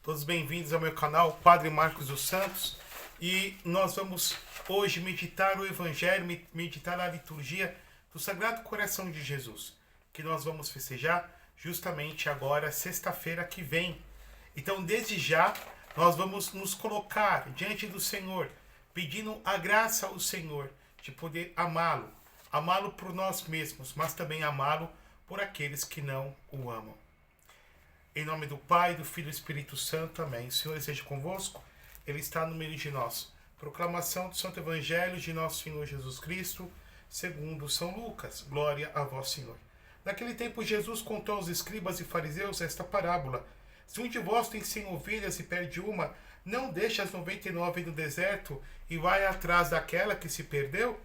Todos bem-vindos ao meu canal, Padre Marcos dos Santos. E nós vamos hoje meditar o Evangelho, meditar a liturgia do Sagrado Coração de Jesus, que nós vamos festejar justamente agora, sexta-feira que vem. Então, desde já, nós vamos nos colocar diante do Senhor, pedindo a graça ao Senhor de poder amá-lo por nós mesmos, mas também amá-lo por aqueles que não o amam. Em nome do Pai, do Filho e do Espírito Santo. Amém. O Senhor esteja convosco. Ele está no meio de nós. Proclamação do Santo Evangelho de nosso Senhor Jesus Cristo, segundo São Lucas. Glória a vós, Senhor. Naquele tempo, Jesus contou aos escribas e fariseus esta parábola. Se um de vós tem 100 ovelhas e perde uma, não deixa as 99 no deserto e vai atrás daquela que se perdeu,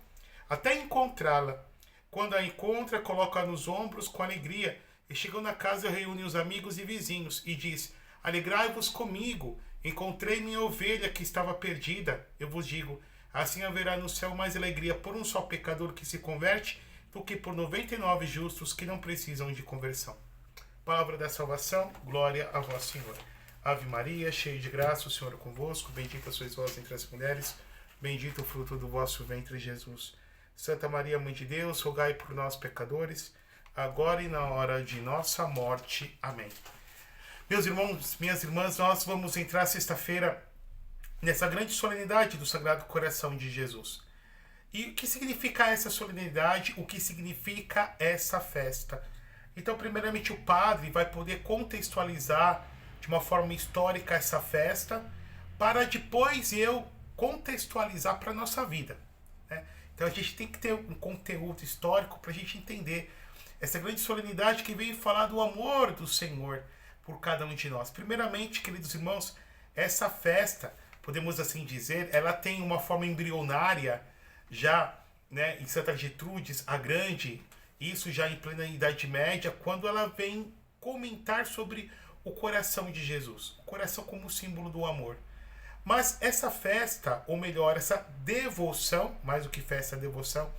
até encontrá-la. Quando a encontra, coloca-a nos ombros com alegria, e chegando na casa, reúne os amigos e vizinhos, e diz: Alegrai-vos comigo, encontrei minha ovelha que estava perdida. Eu vos digo, assim haverá no céu mais alegria por um só pecador que se converte, do que por 99 justos que não precisam de conversão. Palavra da salvação, glória a vós, Senhor. Ave Maria, cheia de graça, o Senhor é convosco, bendita sois vós entre as mulheres, bendito o fruto do vosso ventre, Jesus. Santa Maria, Mãe de Deus, rogai por nós, pecadores, agora e na hora de nossa morte. Amém. Meus irmãos, minhas irmãs, nós vamos entrar sexta-feira nessa grande solenidade do Sagrado Coração de Jesus. E o que significa essa solenidade? O que significa essa festa? Então, primeiramente, o padre vai poder contextualizar de uma forma histórica essa festa, para depois eu contextualizar para a nossa vida, né? Então, a gente tem que ter um conteúdo histórico para a gente entender essa grande solenidade que veio falar do amor do Senhor por cada um de nós. Primeiramente, queridos irmãos, essa festa, podemos assim dizer, ela tem uma forma embrionária já, né, em Santa Gertrudes a Grande, isso já em plena Idade Média, quando ela vem comentar sobre o coração de Jesus, o coração como símbolo do amor. Mas essa festa, ou melhor, essa devoção, mais do que festa, devoção,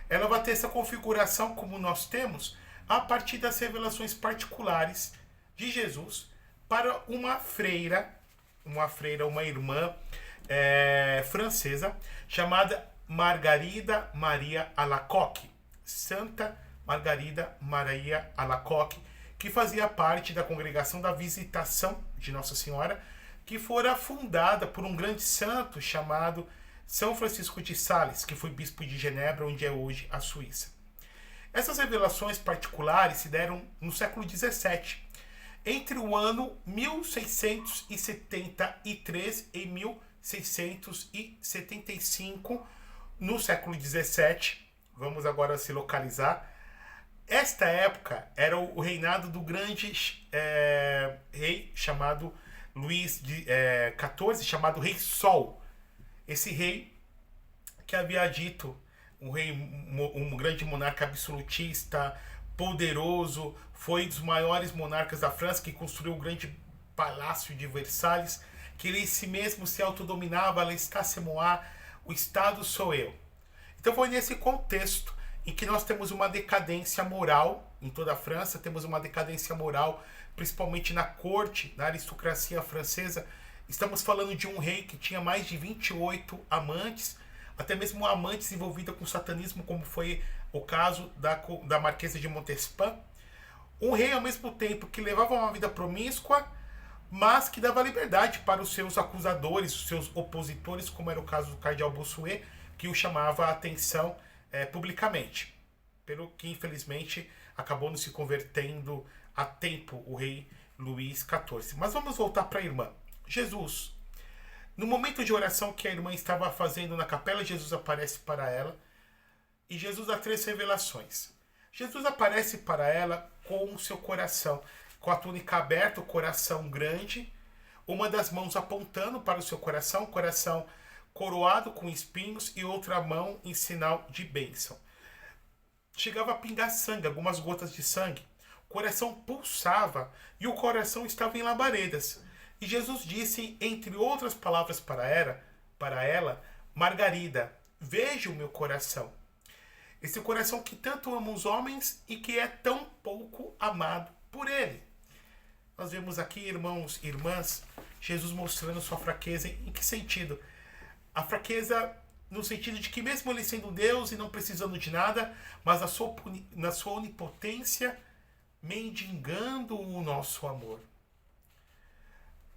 ela vai ter essa configuração como nós temos a partir das revelações particulares de Jesus para uma irmã francesa chamada Margarida Maria Alacoque, Santa Margarida Maria Alacoque, que fazia parte da congregação da Visitação de Nossa Senhora, que fora fundada por um grande santo chamado São Francisco de Sales, que foi bispo de Genebra, onde é hoje a Suíça. Essas revelações particulares se deram no século XVII, entre o ano 1673 e 1675, no século XVII. Vamos agora se localizar. Esta época era o reinado do grande rei chamado Luís XIV, chamado Rei Sol. Esse rei que havia dito, um grande monarca absolutista, poderoso, foi um dos maiores monarcas da França, que construiu o grande palácio de Versalhes, que ele si mesmo se autodominava, l'état c'est moi, o Estado sou eu. Então foi nesse contexto em que nós temos uma decadência moral em toda a França, temos uma decadência moral principalmente na corte, na aristocracia francesa. Estamos falando de um rei que tinha mais de 28 amantes, até mesmo amantes envolvidas com satanismo, como foi o caso da Marquesa de Montespan. Um rei, ao mesmo tempo, que levava uma vida promíscua, mas que dava liberdade para os seus acusadores, os seus opositores, como era o caso do cardeal Bossuet, que o chamava a atenção publicamente. Pelo que, infelizmente, acabou não se convertendo a tempo o rei Luís XIV. Mas vamos voltar para a irmã. Jesus, no momento de oração que a irmã estava fazendo na capela, Jesus aparece para ela e Jesus dá 3 revelações. Jesus aparece para ela com o seu coração, com a túnica aberta, o coração grande, uma das mãos apontando para o seu coração, coração coroado com espinhos, e outra mão em sinal de bênção. Chegava a pingar sangue, algumas gotas de sangue. O coração pulsava e o coração estava em labaredas. E Jesus disse, entre outras palavras para ela, Margarida, veja o meu coração. Esse coração que tanto ama os homens e que é tão pouco amado por ele. Nós vemos aqui, irmãos e irmãs, Jesus mostrando sua fraqueza. Em que sentido? A fraqueza no sentido de que mesmo ele sendo Deus e não precisando de nada, mas na sua onipotência, mendigando o nosso amor.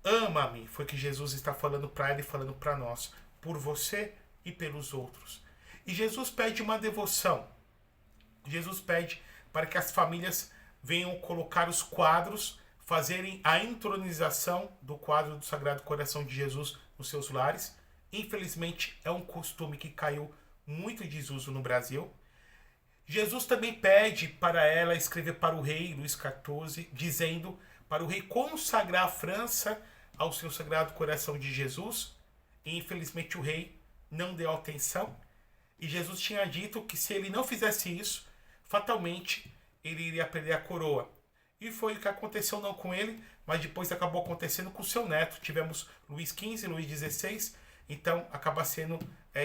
Ama-me, foi que Jesus está falando para ele e falando para nós, por você e pelos outros. E Jesus pede uma devoção. Jesus pede para que as famílias venham colocar os quadros, fazerem a entronização do quadro do Sagrado Coração de Jesus nos seus lares. Infelizmente, é um costume que caiu muito em desuso no Brasil. Jesus também pede para ela escrever para o rei Luís XIV, dizendo para o rei consagrar a França ao seu Sagrado Coração de Jesus. E infelizmente o rei não deu atenção. E Jesus tinha dito que se ele não fizesse isso, fatalmente ele iria perder a coroa. E foi o que aconteceu não com ele, mas depois acabou acontecendo com seu neto. Tivemos Luís XV, Luís XVI, então acaba sendo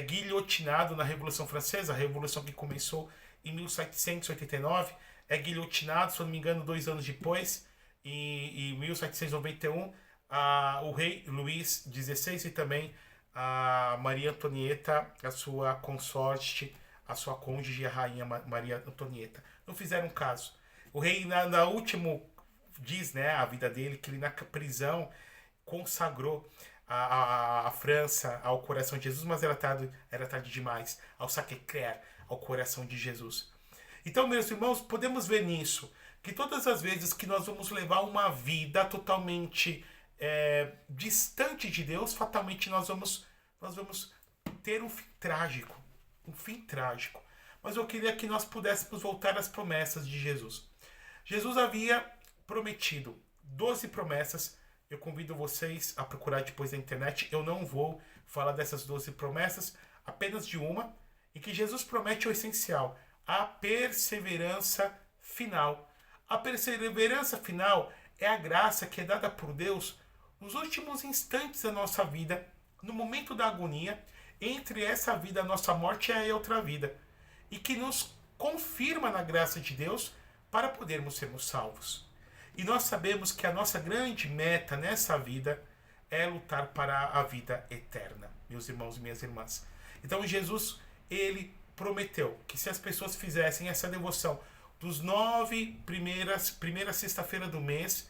guilhotinado na Revolução Francesa, a revolução que começou em 1789, é guilhotinado, se eu não me engano, 2 anos depois, em 1791, o rei Luís XVI e também a Maria Antonieta, a sua consorte, a sua cônjuge, a rainha Maria Antonieta. Não fizeram caso. O rei, na última, diz, né, a vida dele, que ele na prisão consagrou a França ao coração de Jesus, mas era tarde demais, ao Sacré-Cœur, ao coração de Jesus. Então, meus irmãos, podemos ver nisso, que todas as vezes que nós vamos levar uma vida totalmente distante de Deus, fatalmente nós vamos ter um fim trágico. Um fim trágico. Mas eu queria que nós pudéssemos voltar às promessas de Jesus. Jesus havia prometido 12 promessas. Eu convido vocês a procurar depois na internet. Eu não vou falar dessas 12 promessas, apenas de uma. E que Jesus promete o essencial, a perseverança final. A perseverança final é a graça que é dada por Deus nos últimos instantes da nossa vida, no momento da agonia, entre essa vida, a nossa morte e a outra vida. E que nos confirma na graça de Deus para podermos sermos salvos. E nós sabemos que a nossa grande meta nessa vida é lutar para a vida eterna, meus irmãos e minhas irmãs. Então Jesus, ele prometeu que se as pessoas fizessem essa devoção dos 9 primeira sexta-feira do mês,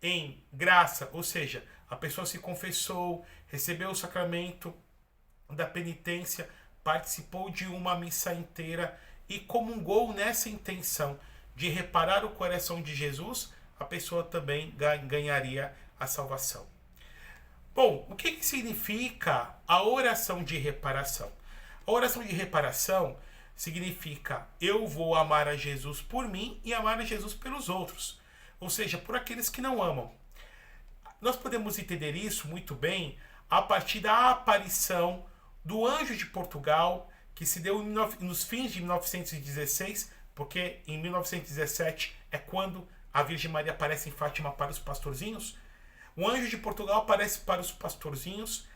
em graça, ou seja, a pessoa se confessou, recebeu o sacramento da penitência, participou de uma missa inteira e comungou nessa intenção de reparar o coração de Jesus, a pessoa também ganharia a salvação. Bom, o que significa a oração de reparação? A oração de reparação significa eu vou amar a Jesus por mim e amar a Jesus pelos outros, ou seja, por aqueles que não amam. Nós podemos entender isso muito bem a partir da aparição do anjo de Portugal, que se deu nos fins de 1916, porque em 1917 é quando a Virgem Maria aparece em Fátima para os pastorzinhos. O anjo de Portugal aparece para os pastorzinhos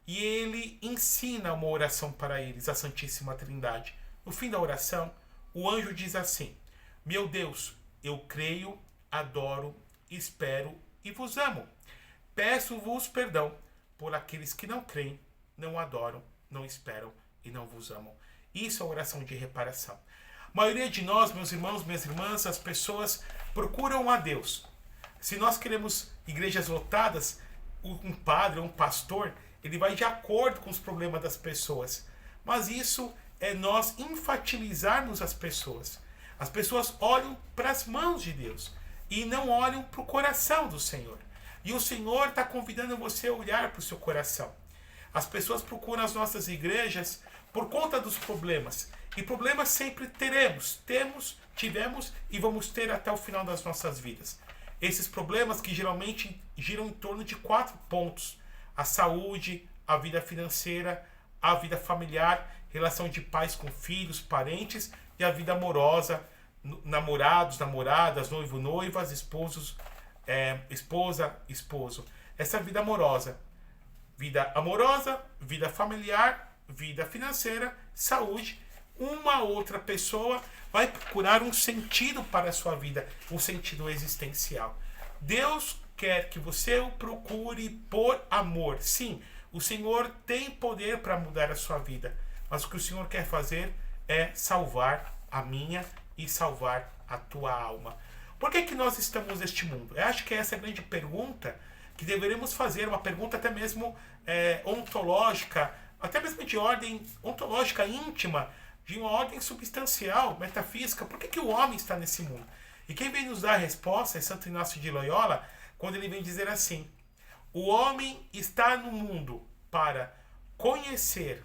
e ele ensina uma oração para eles, a Santíssima Trindade. No fim da oração, o anjo diz assim: meu Deus, eu creio, adoro, espero e vos amo. Peço-vos perdão por aqueles que não creem, não adoram, não esperam e não vos amam. Isso é oração de reparação. A maioria de nós, meus irmãos, minhas irmãs, as pessoas procuram a Deus. Se nós queremos igrejas lotadas, um padre ou um pastor, ele vai de acordo com os problemas das pessoas. Mas isso é nós infantilizarmos as pessoas. As pessoas olham para as mãos de Deus e não olham para o coração do Senhor. E o Senhor está convidando você a olhar para o seu coração. As pessoas procuram as nossas igrejas por conta dos problemas. E problemas sempre teremos. Tivemos e vamos ter até o final das nossas vidas. Esses problemas que geralmente giram em torno de 4 pontos. A saúde, a vida financeira, a vida familiar, relação de pais com filhos, parentes e a vida amorosa, namorados, namoradas, noivo, noivas, esposos, esposa, esposo. Essa vida amorosa, vida familiar, vida financeira, saúde. Uma outra pessoa vai procurar um sentido para a sua vida, um sentido existencial. Deus quer que você o procure por amor. Sim, o Senhor tem poder para mudar a sua vida, mas o que o Senhor quer fazer é salvar a minha e salvar a tua alma. Por que nós estamos neste mundo? Eu acho que essa é a grande pergunta que deveríamos fazer, uma pergunta até mesmo ontológica, até mesmo de ordem ontológica íntima, de uma ordem substancial, metafísica. Por que o homem está nesse mundo? E quem vem nos dar a resposta é Santo Inácio de Loyola, quando ele vem dizer assim: o homem está no mundo para conhecer,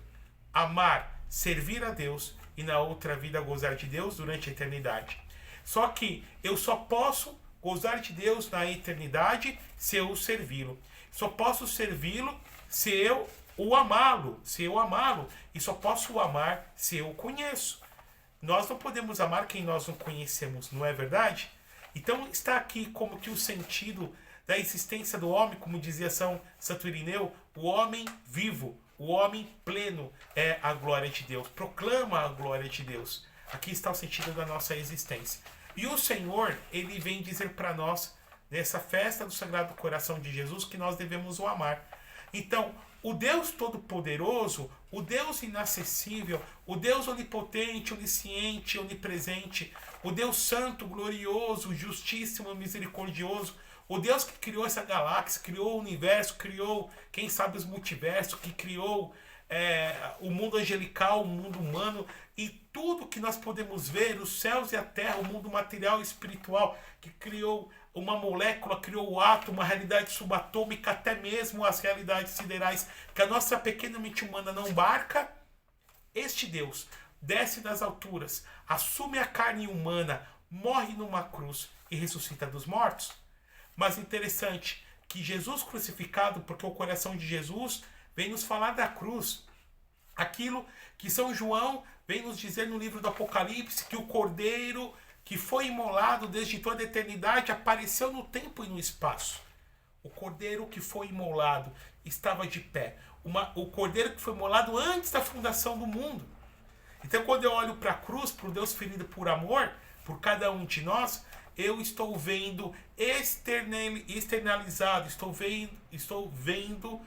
amar, servir a Deus e na outra vida gozar de Deus durante a eternidade. Só que eu só posso gozar de Deus na eternidade se eu o servi-lo. Só posso servi-lo se eu o amá-lo, e só posso o amar se eu o conheço. Nós não podemos amar quem nós não conhecemos, não é verdade? Então está aqui como que o sentido da existência do homem, como dizia Santo Irineu, o homem vivo, o homem pleno é a glória de Deus, proclama a glória de Deus. Aqui está o sentido da nossa existência. E o Senhor, ele vem dizer para nós, nessa festa do Sagrado Coração de Jesus, que nós devemos o amar. Então, o Deus Todo-Poderoso, o Deus inacessível, o Deus onipotente, onisciente, onipresente, o Deus Santo, glorioso, justíssimo, misericordioso, o Deus que criou essa galáxia, criou o universo, criou, quem sabe, os multiversos, que criou o mundo angelical, o mundo humano e tudo que nós podemos ver, os céus e a terra, o mundo material e espiritual, que criou uma molécula, criou o átomo, uma realidade subatômica, até mesmo as realidades siderais, que a nossa pequena mente humana não barca. Este Deus desce das alturas, assume a carne humana, morre numa cruz e ressuscita dos mortos. Mas interessante que Jesus crucificado, porque o coração de Jesus vem nos falar da cruz. Aquilo que São João vem nos dizer no livro do Apocalipse, que o Cordeiro que foi imolado desde toda a eternidade apareceu no tempo e no espaço. O Cordeiro que foi imolado estava de pé. O Cordeiro que foi imolado antes da fundação do mundo. Então, quando eu olho para a cruz, para o Deus ferido por amor, por cada um de nós, eu estou vendo externalizado, estou vendo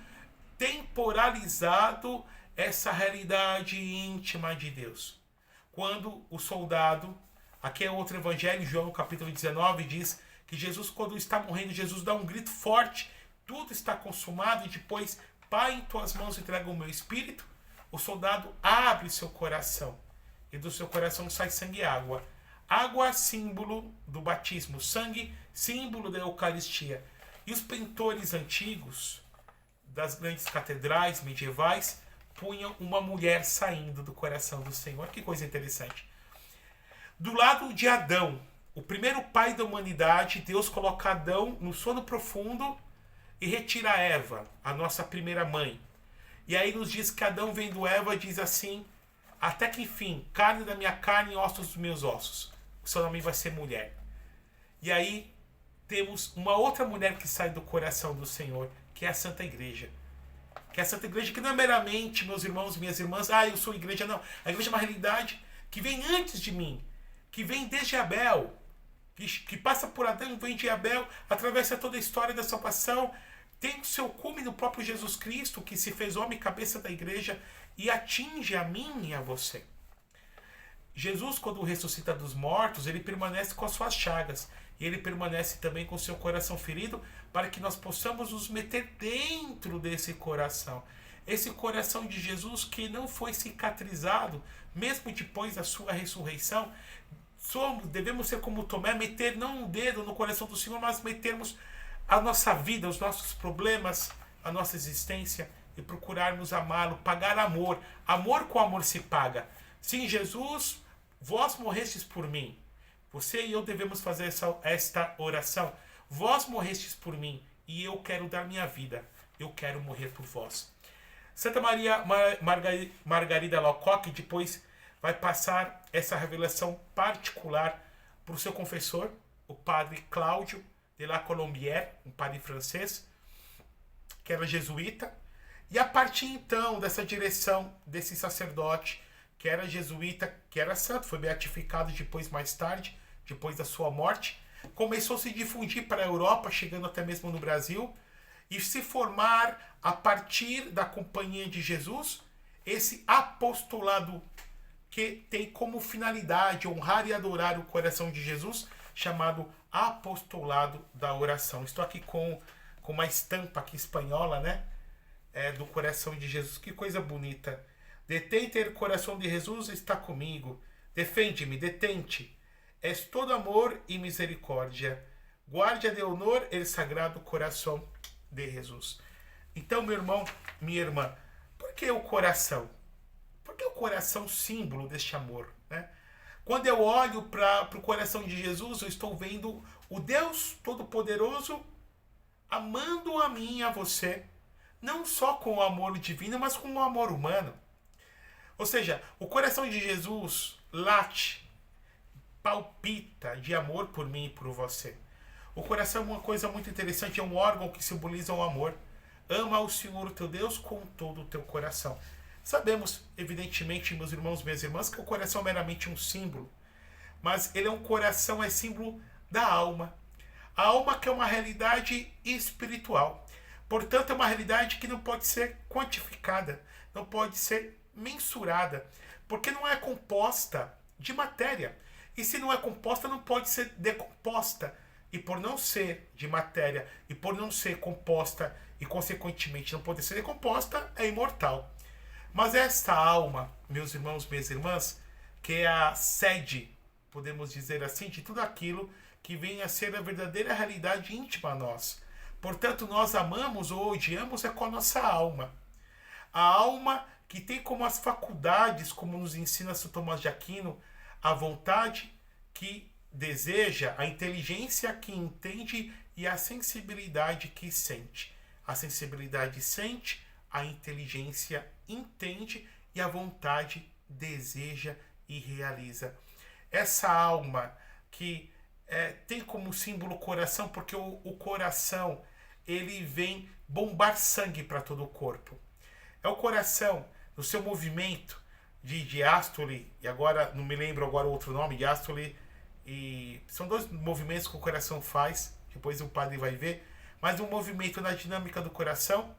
temporalizado essa realidade íntima de Deus. Quando o soldado, aqui é outro evangelho, João capítulo 19, diz que Jesus, quando está morrendo, Jesus dá um grito forte, tudo está consumado, e depois, Pai, em tuas mãos entrego o meu espírito. O soldado abre seu coração, e do seu coração sai sangue e água. Água, símbolo do batismo, sangue, símbolo da Eucaristia. E os pintores antigos das grandes catedrais medievais punham uma mulher saindo do coração do Senhor. Que coisa interessante. Do lado de Adão, o primeiro pai da humanidade, Deus coloca Adão no sono profundo e retira Eva, a nossa primeira mãe. E aí nos diz que Adão, vendo Eva, diz assim: até que enfim, carne da minha carne e ossos dos meus ossos. O seu nome vai ser mulher. E aí temos uma outra mulher que sai do coração do Senhor, que é a Santa Igreja. Que é a Santa Igreja, que não é meramente, meus irmãos, minhas irmãs, eu sou igreja, não. A igreja é uma realidade que vem antes de mim, que vem desde Abel, que passa por Adão, vem de Abel, atravessa toda a história da salvação, tem o seu cume no próprio Jesus Cristo, que se fez homem, cabeça da igreja, e atinge a mim e a você. Jesus, quando ressuscita dos mortos, ele permanece com as suas chagas, e ele permanece também com o seu coração ferido, para que nós possamos nos meter dentro desse coração. Esse coração de Jesus que não foi cicatrizado, mesmo depois da sua ressurreição. Devemos ser como Tomé, meter não um dedo no coração do Senhor, mas metermos a nossa vida, os nossos problemas, a nossa existência, e procurarmos amá-lo, pagar amor. Amor com amor se paga. Sim, Jesus, vós morrestes por mim. Você e eu devemos fazer esta oração. Vós morrestes por mim e eu quero dar minha vida. Eu quero morrer por vós. Santa Maria Margarida Alacoque depois vai passar essa revelação particular para o seu confessor, o padre Cláudio de la Colombière, um padre francês, que era jesuíta. E a partir então dessa direção desse sacerdote, que era jesuíta, que era santo, foi beatificado depois, mais tarde, depois da sua morte, começou a se difundir para a Europa, chegando até mesmo no Brasil, e se formar a partir da Companhia de Jesus, esse apostolado que tem como finalidade honrar e adorar o coração de Jesus, chamado apostolado da oração. Estou aqui com uma estampa aqui espanhola, né? Do coração de Jesus. Que coisa bonita. Detente o coração de Jesus, está comigo. Defende-me, detente. És todo amor e misericórdia. Guardia de honor el sagrado coração de Jesus. Então, meu irmão, minha irmã, por que o coração? Porque o coração é símbolo deste amor, né? Quando eu olho para o coração de Jesus, eu estou vendo o Deus Todo-Poderoso amando a mim e a você, não só com o amor divino, mas com o amor humano. Ou seja, o coração de Jesus late, palpita de amor por mim e por você. O coração é uma coisa muito interessante, é um órgão que simboliza o amor. Ama o Senhor, o teu Deus, com todo o teu coração. Sabemos, evidentemente, meus irmãos e minhas irmãs, que o coração é meramente um símbolo. Mas ele é um coração, é símbolo da alma. A alma que é uma realidade espiritual. Portanto, é uma realidade que não pode ser quantificada, não pode ser mensurada, porque não é composta de matéria. E se não é composta, não pode ser decomposta. E por não ser de matéria, e por não ser composta, e consequentemente não poder ser decomposta, é imortal. Mas esta alma, meus irmãos, minhas irmãs, que é a sede, podemos dizer assim, de tudo aquilo que vem a ser a verdadeira realidade íntima a nós. Portanto, nós amamos ou odiamos é com a nossa alma. A alma que tem como as faculdades, como nos ensina São Tomás de Aquino, a vontade que deseja, a inteligência que entende e a sensibilidade que sente. A sensibilidade sente, a inteligência entende e a vontade deseja e realiza. Essa alma que tem como símbolo o coração, porque o coração ele vem bombar sangue para todo o corpo. É o coração, no seu movimento de diástole, e agora não me lembro agora o outro nome, diástole, e são dois movimentos que o coração faz, depois o padre vai ver, mas um movimento na dinâmica do coração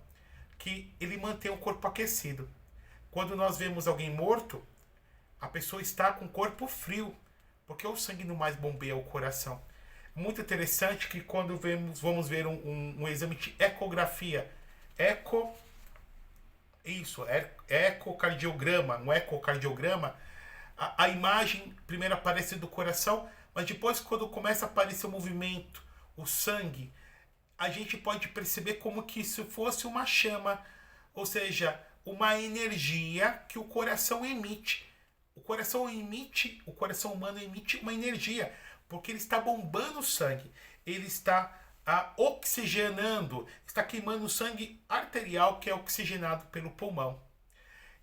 que ele mantém o corpo aquecido. Quando nós vemos alguém morto, a pessoa está com o corpo frio, porque o sangue não mais bombeia o coração. Muito interessante que quando vamos ver um exame de ecografia, ecocardiograma, um ecocardiograma, a imagem primeiro aparece do coração, mas depois quando começa a aparecer o movimento, o sangue, a gente pode perceber como que isso fosse uma chama, ou seja, uma energia que o coração emite. O coração humano emite uma energia, porque ele está bombando o sangue, ele está oxigenando, está queimando o sangue arterial que é oxigenado pelo pulmão.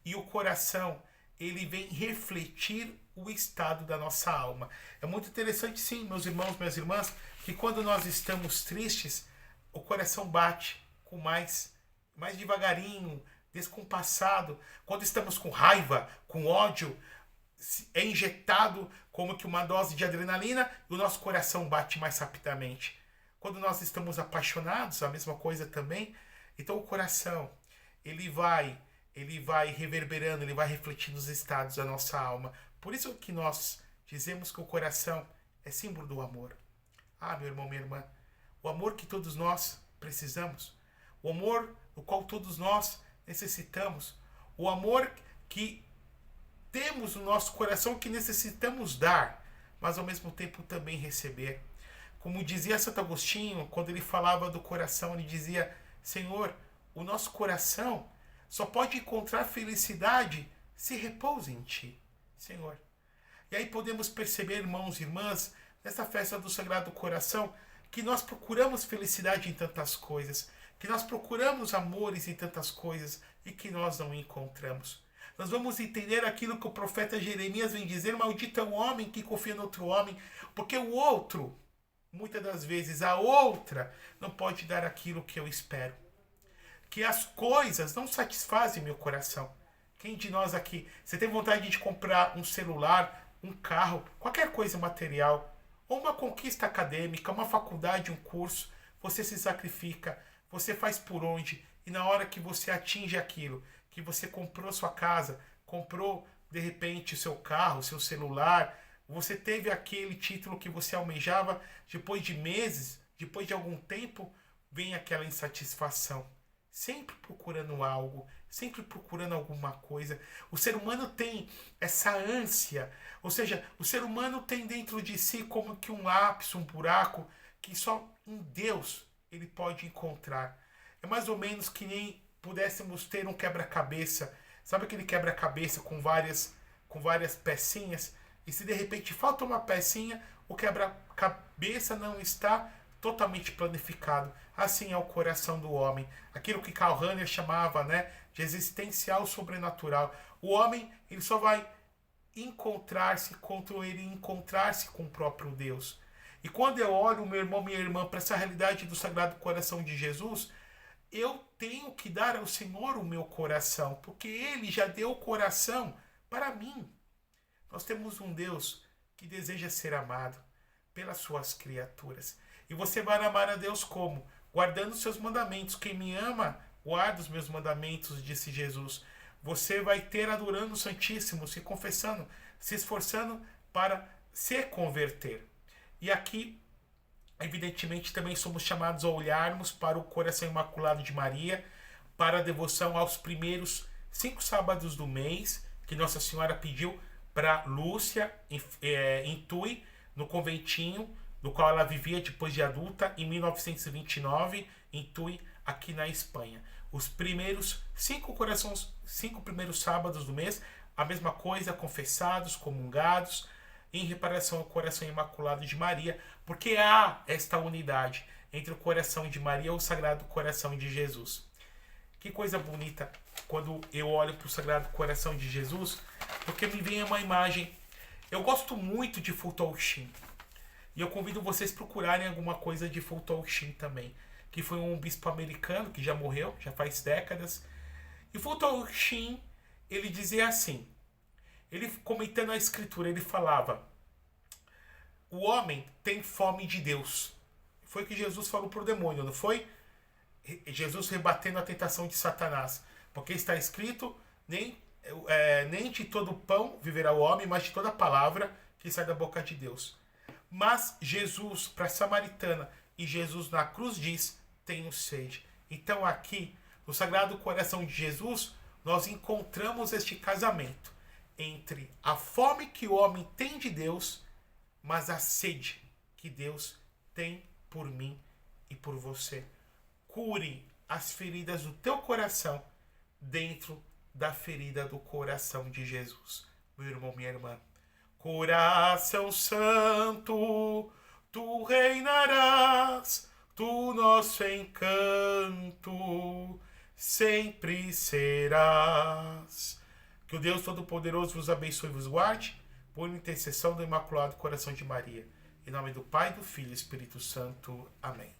E o coração, ele vem refletir o estado da nossa alma. É muito interessante, sim, meus irmãos, minhas irmãs, que quando nós estamos tristes, o coração bate com mais devagarinho, descompassado. Quando estamos com raiva, com ódio, é injetado como que uma dose de adrenalina e o nosso coração bate mais rapidamente. Quando nós estamos apaixonados, a mesma coisa também. Então o coração, ele vai reverberando, ele vai refletindo os estados da nossa alma. Por isso que nós dizemos que o coração é símbolo do amor. Ah, meu irmão, minha irmã, o amor que todos nós precisamos, o amor do qual todos nós necessitamos, o amor que temos no nosso coração que necessitamos dar, mas ao mesmo tempo também receber. Como dizia Santo Agostinho, quando ele falava do coração, ele dizia: Senhor, o nosso coração só pode encontrar felicidade se repousa em Ti, Senhor. E aí podemos perceber, irmãos e irmãs, nessa festa do Sagrado Coração, que nós procuramos felicidade em tantas coisas, que nós procuramos amores em tantas coisas e que nós não encontramos. Nós vamos entender aquilo que o profeta Jeremias vem dizer: maldito é o homem que confia no outro homem, porque o outro, muitas das vezes, a outra, não pode dar aquilo que eu espero. Que as coisas não satisfazem meu coração. Quem de nós aqui, você tem vontade de comprar um celular, um carro, qualquer coisa material, ou uma conquista acadêmica, uma faculdade, um curso, você se sacrifica, você faz por onde, e na hora que você atinge aquilo, que você comprou sua casa, comprou de repente o seu carro, o seu celular, você teve aquele título que você almejava, depois de meses, depois de algum tempo, vem aquela insatisfação. Sempre procurando algo, sempre procurando alguma coisa. O ser humano tem essa ânsia, ou seja, o ser humano tem dentro de si como que um lápis, um buraco, que só em Deus ele pode encontrar. É mais ou menos que nem pudéssemos ter um quebra-cabeça. Sabe aquele quebra-cabeça com várias pecinhas? E se de repente falta uma pecinha, o quebra-cabeça não está totalmente planificado. Assim é o coração do homem. Aquilo que Karl Rahner chamava, né, de existencial sobrenatural. O homem ele só vai encontrar-se quando ele encontrar-se com o próprio Deus. E quando eu olho, meu irmão, minha irmã, para essa realidade do Sagrado Coração de Jesus, eu tenho que dar ao Senhor o meu coração, porque Ele já deu o coração para mim. Nós temos um Deus que deseja ser amado pelas suas criaturas. E você vai amar a Deus como? Guardando os seus mandamentos. Quem me ama, guarda os meus mandamentos, disse Jesus. Você vai ter adorando o Santíssimo, se confessando, se esforçando para se converter. E aqui, evidentemente, também somos chamados a olharmos para o coração imaculado de Maria, para a devoção aos primeiros 5 sábados do mês, que Nossa Senhora pediu para Lúcia em Tui, no conventinho, no qual ela vivia depois de adulta, em 1929, em Tui, aqui na Espanha. Os primeiros 5 primeiros sábados do mês, a mesma coisa, confessados, comungados, em reparação ao coração imaculado de Maria, porque há esta unidade entre o coração de Maria e o Sagrado Coração de Jesus. Que coisa bonita quando eu olho para o Sagrado Coração de Jesus, porque me vem uma imagem. Eu gosto muito de Fulton-Sheen, e eu convido vocês a procurarem alguma coisa de Fulton-Sheen também, que foi um bispo americano que já morreu, já faz décadas. E Fulton-Sheen, ele dizia assim, ele comentando a escritura, ele falava: o homem tem fome de Deus. Foi o que Jesus falou para o demônio, não foi? Jesus rebatendo a tentação de Satanás. Porque está escrito, nem de todo pão viverá o homem, mas de toda palavra que sai da boca de Deus. Mas Jesus, para a samaritana, e Jesus na cruz diz, tenho sede. Então aqui, no Sagrado Coração de Jesus, nós encontramos este casamento entre a fome que o homem tem de Deus, mas a sede que Deus tem por mim e por você. Cure as feridas do teu coração dentro da ferida do coração de Jesus. Meu irmão, minha irmã. Coração Santo, tu reinarás, tu nosso encanto, sempre serás. Que o Deus Todo-Poderoso vos abençoe e vos guarde, por intercessão do Imaculado Coração de Maria. Em nome do Pai, do Filho e do Espírito Santo. Amém.